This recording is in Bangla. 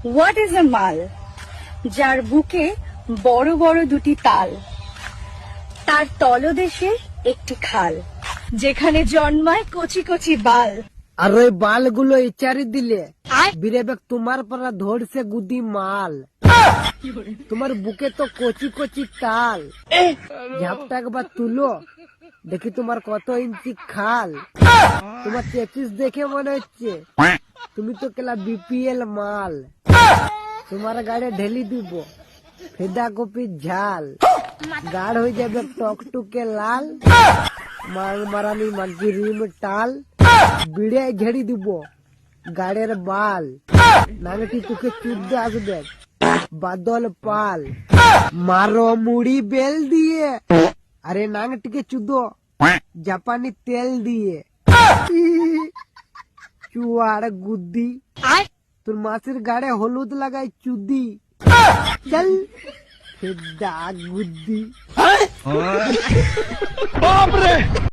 হোয়াট ইজ এ মাল? যার বুকে বড় বড় দুটি তাল, তার তলদেশে একটি খাল, যেখানে জন্মায় কচি কচি বাল। আর ওই বালগুলো ইচারি দিলে বিরেবেক তোমার পারা ধরছে গুদি মাল। তোমার বুকে তো কচি কচি তাল, ঝাপটা একবার তুলো দেখি তোমার কত ইঞ্চি খাল। তোমার চেচিস দেখে মনে হচ্ছে তুমি তো কেলা বিপিএল মাল। তোমার গাড়ি ঢেলি দিব ফেদা কপির ঝাল, গাড় হয়ে যাবে টকটুকে লাল, মাং মারানি মাগি রিম টাল, বিড়ে ঝেড়ি দিব গাড়ের বাল। নাংটি তোকে চুদ্দ আসবে বাদল পাল, মারো মুড়ি বেল দিয়ে, আরে নাংটিকে চুদো জাপানি তেল দিয়ে। চুয়ার গুদ্দি তোর মাছের গাড়ে হলুদ লাগাই চুদি, চল ফেদা গুদ্দি।